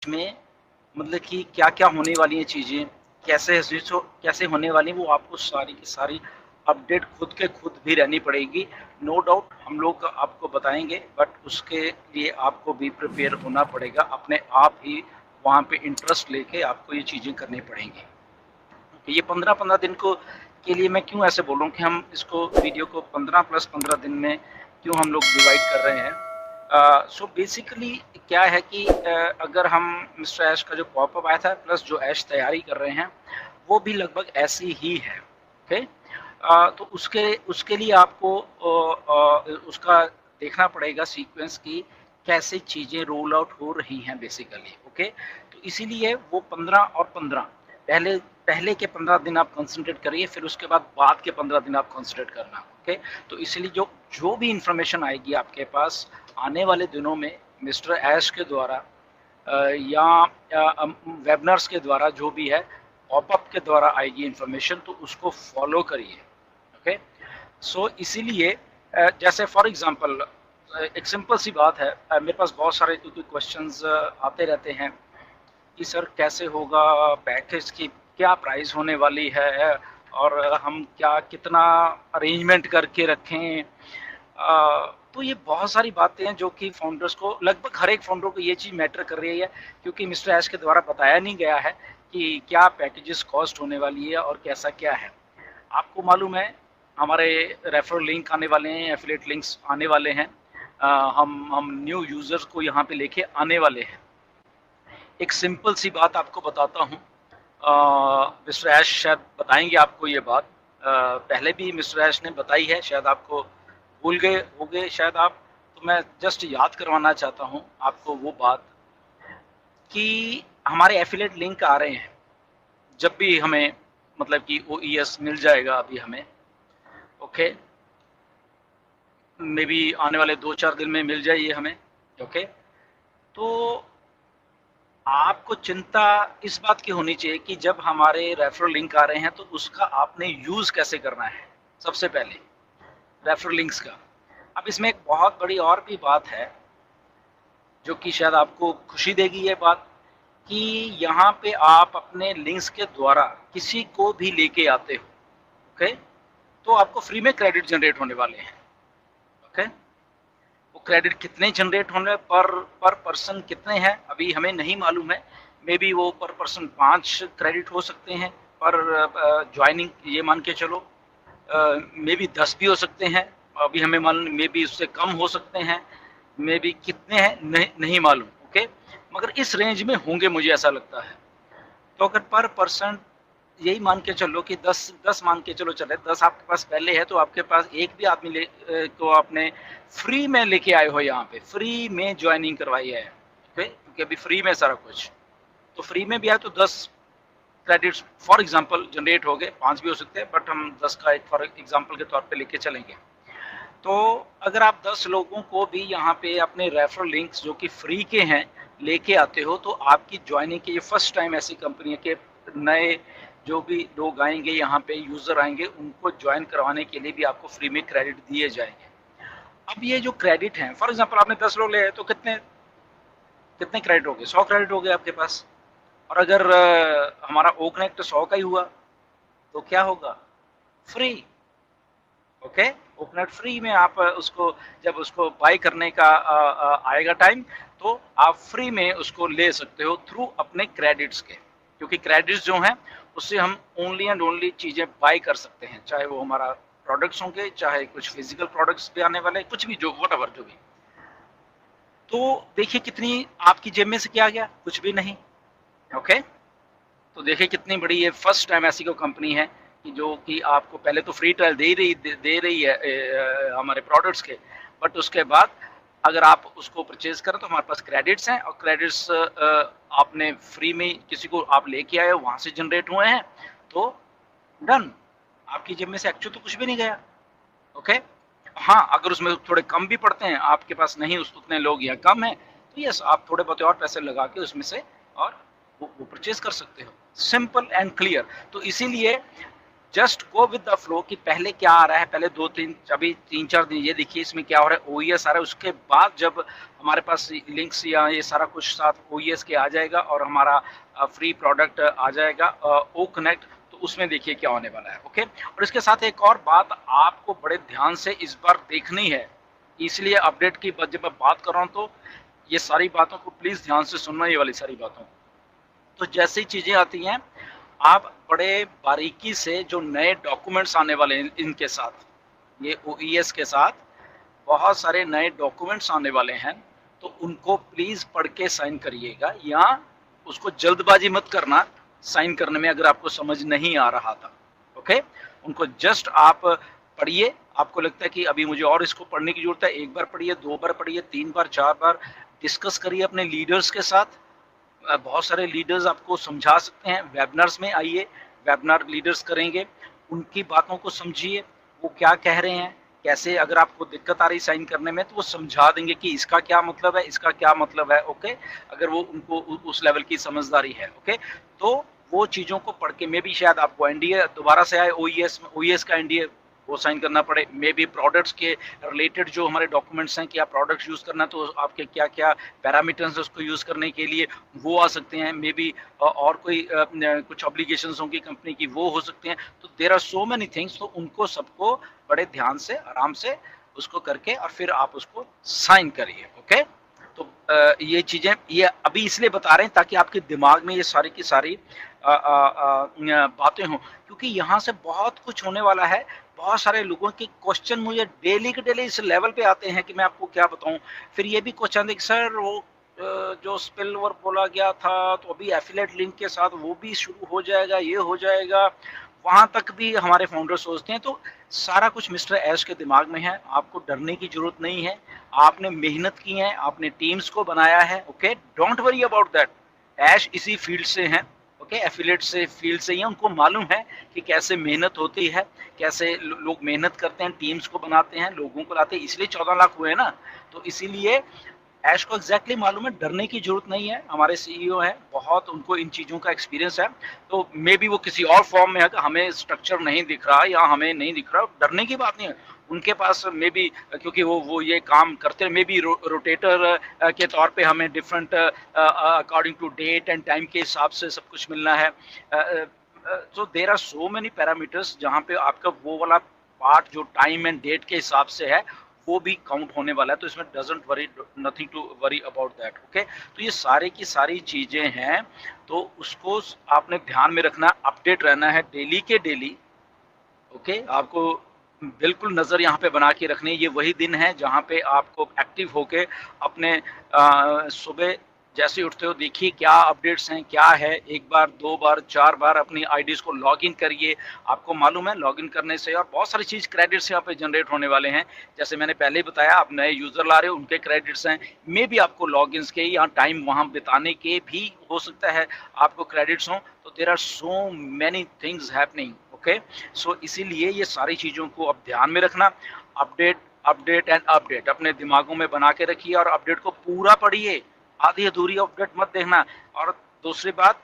में मतलब कि क्या-क्या होने वाली हैं चीज़ें, कैसे होने वाली हैं, वो आपको सारी की सारी अपडेट खुद के खुद भी रहनी पड़ेगी। नो डाउट हम लोग आपको बताएँगे, बट उसके लिए आपको भी प्रिपेयर होना पड़ेगा। अपने आप ही वहाँ पे इंटरेस्ट लेके आपको ये चीज़ें करनी पड़ेंगी। ये 15-15 दिन को के लिए मैं क्यों ऐसे बोल रहा हूँ कि हम इसको वीडियो को 15 प्लस 15 दिन में क्यों हम लोग डिवाइड कर रहे हैं। सो बेसिकली क्या है कि अगर हम मिस्टर ऐश का जो पॉपअप आया था प्लस जो ऐश तैयारी कर रहे हैं वो भी लगभग ऐसी ही है। ओके, तो उसके उसके लिए आपको उसका देखना पड़ेगा सीक्वेंस की कैसे चीज़ें रोल आउट हो रही हैं बेसिकली। ओके, तो इसीलिए वो 15 और 15 पहले पहले के 15 दिन आप कंसंट्रेट करिए, फिर उसके बाद के 15 दिन आप कंसंट्रेट करना। ओके, तो इसलिए जो जो भी इंफॉर्मेशन आएगी आपके पास आने वाले दिनों में मिस्टर ऐश के द्वारा या वेबनर्स के द्वारा जो भी है पॉपअप के द्वारा आएगी इंफॉर्मेशन, तो उसको फॉलो करिए। ओके, सो इसीलिए जैसे फॉर एग्जांपल एक सिंपल सी बात है, मेरे पास बहुत सारे क्वेश्चंस आते रहते हैं कि सर कैसे होगा, पैकेज की क्या प्राइस होने वाली है और हम क्या कितना अरेंजमेंट करके रखें। तो ये बहुत सारी बातें हैं जो कि फाउंडर्स को, लगभग हर एक फाउंडर को ये चीज़ मैटर कर रही है, क्योंकि मिस्टर ऐश के द्वारा बताया नहीं गया है कि क्या पैकेजेस कॉस्ट होने वाली है और कैसा क्या है। आपको मालूम है हमारे रेफरल लिंक आने वाले हैं, एफिलिएट लिंक्स आने वाले हैं। हम न्यू यूज़र्स को यहाँ पे लेके आने वाले हैं। एक सिंपल सी बात आपको बताता हूँ, मिस्टर ऐश शायद बताएंगे आपको ये बात। पहले भी मिस्टर ऐश ने बताई है, शायद आपको भूल गए होंगे शायद आप, तो मैं जस्ट याद करवाना चाहता हूँ आपको वो बात कि हमारे एफिलिएट लिंक आ रहे हैं। जब भी हमें मतलब कि OES मिल जाएगा अभी हमें, ओके, मे बी आने वाले 2-4 दिन में मिल जाए ये हमें। ओके, तो आपको चिंता इस बात की होनी चाहिए कि जब हमारे रेफरल लिंक आ रहे हैं तो उसका आपने यूज़ कैसे करना है। सबसे पहले रेफरल लिंक्स का। अब इसमें एक बहुत बड़ी और भी बात है जो कि शायद आपको खुशी देगी ये बात, कि यहाँ पे आप अपने लिंक्स के द्वारा किसी को भी लेके आते हो, ओके, तो आपको फ्री में क्रेडिट जनरेट होने वाले हैं। ओके, वो क्रेडिट कितने जनरेट होने पर पर्सन कितने हैं अभी हमें नहीं मालूम है। मे बी वो पर पर्सन 5 क्रेडिट हो सकते हैं पर ज्वाइनिंग, ये मान के चलो मे बी 10 भी हो सकते हैं, अभी हमें मालूम, मे बी उससे कम हो सकते हैं, मे बी कितने हैं नहीं मालूम। ओके, मगर इस रेंज में होंगे मुझे ऐसा लगता है। तो अगर पर पर्सन यही मान के चलो कि 10 मान के चलो चले, 10 आपके पास पहले है तो आपके पास एक भी आदमी को आपने फ्री में लेके आए हो, यहाँ पे फ्री में ज्वाइनिंग करवाई है। ओके, क्योंकि अभी फ्री में सारा कुछ, तो फ्री में भी आए तो 10 क्रेडिट्स फॉर एग्जांपल जनरेट हो गए, 5 भी हो सकते हैं, बट हम 10 का एक फॉर एग्जांपल के तौर पे लेके चलेंगे। तो अगर आप 10 लोगों को भी यहाँ पे अपने रेफरल लिंक्स जो कि फ्री के हैं लेके आते हो, तो आपकी ज्वाइनिंग के ये फर्स्ट टाइम ऐसी कंपनी के नए जो भी लोग आएंगे यहाँ पे, यूज़र आएंगे, उनको ज्वाइन करवाने के लिए भी आपको फ्री में क्रेडिट दिए जाएंगे। अब ये जो क्रेडिट हैं, फॉर एग्जांपल आपने 10 लोग ले तो कितने कितने क्रेडिट हो गए, 100 क्रेडिट हो गए आपके पास। और अगर हमारा ओ कनेक्ट 100 का ही हुआ तो क्या होगा, फ्री। ओके, ओपनट फ्री में आप उसको जब उसको बाय करने का आएगा टाइम, तो आप फ्री में उसको ले सकते हो थ्रू अपने क्रेडिट्स के, क्योंकि क्रेडिट्स जो हैं उससे हम ओनली एंड ओनली चीज़ें बाय कर सकते हैं, चाहे वो हमारा प्रोडक्ट्स होंगे, चाहे कुछ फिजिकल प्रोडक्ट्स भी आने वाले, कुछ भी, जो व्हाटएवर जो भी। तो देखिए कितनी आपकी जेब में से क्या गया, कुछ भी नहीं। ओके, तो देखिए कितनी बड़ी ये फर्स्ट टाइम ऐसी कोई कंपनी है कि जो कि आपको पहले तो फ्री ट्रायल दे रही है हमारे प्रोडक्ट्स के, बट उसके बाद अगर आप उसको परचेज करें तो हमारे पास क्रेडिट्स हैं, और क्रेडिट्स आपने फ्री में किसी को आप लेके आए हो, वहाँ से जनरेट हुए हैं, तो डन, आपकी जेब में से एक्चुअल तो कुछ भी नहीं गया। ओके, हाँ, अगर उसमें थोड़े कम भी पड़ते हैं, आपके पास नहीं उतने लोग या कम है, तो यस आप थोड़े बहुत और पैसे लगा के उसमें से और वो परचेज कर सकते हो, सिंपल एंड क्लियर। तो इसीलिए just go with the flow कि पहले क्या आ रहा है, पहले 2-3 अभी 3-4 दिन ये देखिए इसमें क्या हो रहा है, ओईएस आ रहा है, उसके बाद जब हमारे पास लिंक्स या ये सारा कुछ साथ ओईएस के आ जाएगा और हमारा फ्री प्रोडक्ट आ जाएगा ओ कनेक्ट, तो उसमें देखिए क्या होने वाला है। ओके, और इसके साथ एक और बात आपको बड़े ध्यान से इस बार देखनी है, इसलिए अपडेट की जब मैं बात कर रहा हूँ तो ये सारी बातों को प्लीज ध्यान से सुनना, ये वाली सारी बातों। तो जैसे ही चीजें आती हैं आप बड़े बारीकी से जो नए डॉक्यूमेंट्स आने वाले हैं इनके साथ, ये ओईएस के साथ बहुत सारे नए डॉक्यूमेंट्स आने वाले हैं, तो उनको प्लीज पढ़ के साइन करिएगा, या उसको जल्दबाजी मत करना साइन करने में अगर आपको समझ नहीं आ रहा था। ओके, उनको जस्ट आप पढ़िए, आपको लगता है कि अभी मुझे और इसको पढ़ने की जरूरत है, एक बार पढ़िए, 2 बार पढ़िए, 3 बार, 4 बार, डिस्कस करिए अपने लीडर्स के साथ। बहुत सारे लीडर्स आपको समझा सकते हैं, वेबिनार्स में आइए, वेबिनार लीडर्स करेंगे, उनकी बातों को समझिए, वो क्या कह रहे हैं, कैसे, अगर आपको दिक्कत आ रही साइन करने में तो वो समझा देंगे कि इसका क्या मतलब है, इसका क्या मतलब है। ओके, अगर वो उनको उस लेवल की समझदारी है। ओके, तो वो चीज़ों को पढ़ के, मे भी शायद आपको एनडीए दोबारा से आए, ओईएस का एनडीए वो साइन करना पड़े, मे बी प्रोडक्ट्स के रिलेटेड जो हमारे डॉक्यूमेंट्स हैं, क्या प्रोडक्ट्स यूज़ करना है तो आपके क्या क्या पैरामीटर्स उसको यूज़ करने के लिए वो आ सकते हैं, मे बी और कोई कुछ ऑब्लिगेशंस होंगी कंपनी की वो हो सकते हैं। तो there are so many things, तो उनको सबको बड़े ध्यान से आराम से उसको करके और फिर आप उसको साइन करिए। ओके, तो ये चीज़ें ये अभी इसलिए बता रहे हैं ताकि आपके दिमाग में ये सारी की सारी बातें हों, क्योंकि यहाँ से बहुत कुछ होने वाला है। बहुत सारे लोगों के क्वेश्चन मुझे डेली के डेली इस लेवल पे आते हैं कि मैं आपको क्या बताऊं। फिर ये भी क्वेश्चन आते कि सर वो जो स्पिल ओवर बोला गया था तो अभी एफिलिएट लिंक के साथ वो भी शुरू हो जाएगा, ये हो जाएगा, वहां तक भी हमारे फाउंडर सोचते हैं। तो सारा कुछ मिस्टर ऐश के दिमाग में है, आपको डरने की जरूरत नहीं है। आपने मेहनत की है, आपने टीम्स को बनाया है। Okay, don't worry about that. Ash इसी फील्ड से हैं, ओके, एफिलिएट से फील्ड से ही है, उनको मालूम है कि कैसे मेहनत होती है, कैसे लोग मेहनत करते हैं, टीम्स को बनाते हैं, लोगों को लाते हैं, इसलिए 14 लाख हुए ना। तो इसीलिए ऐश को एग्जैक्टली मालूम है, डरने की जरूरत नहीं है। हमारे सीईओ हैं, बहुत उनको इन चीज़ों का एक्सपीरियंस है। तो मे बी वो किसी और फॉर्म में है, हमें स्ट्रक्चर नहीं दिख रहा या हमें नहीं दिख रहा, डरने की बात नहीं है। उनके पास मे बी, क्योंकि वो ये काम करते हैं, मे बी रोटेटर के तौर पे हमें different according to date and time के हिसाब से सब कुछ मिलना है। So there are so many parameters जहाँ पे आपका वो वाला पार्ट जो टाइम एंड डेट के हिसाब से है वो भी काउंट होने वाला है। तो इसमें doesn't worry, nothing to worry about that. Okay, तो ये सारे की सारी चीज़ें हैं, तो उसको आपने ध्यान में रखना, अपडेट रहना है डेली के डेली। ओके, आपको बिल्कुल नज़र यहाँ पे बना के रखनी है। ये वही दिन है जहाँ पे आपको एक्टिव होके अपने सुबह जैसे उठते हो देखिए क्या अपडेट्स हैं, क्या है, 1 बार, 2 बार, 4 बार अपनी आईडीज़ को लॉगिन करिए। आपको मालूम है लॉगिन करने से और बहुत सारी चीज़ क्रेडिट्स यहाँ पे जनरेट होने वाले हैं। जैसे मैंने पहले ही बताया, आप नए यूज़र ला रहे हो, उनके क्रेडिट्स हैं। मे बी आपको लॉगिन्स के या टाइम वहाँ बिताने के भी हो सकता है आपको क्रेडिट्स हों। तो there are so many things happening. Okay, so इसीलिए ये सारी चीज़ों को अब ध्यान में रखना। अपडेट, अपडेट एंड अपडेट अपने दिमागों में बना के रखिए और अपडेट को पूरा पढ़िए, आधी अधूरी अपडेट मत देखना। और दूसरी बात,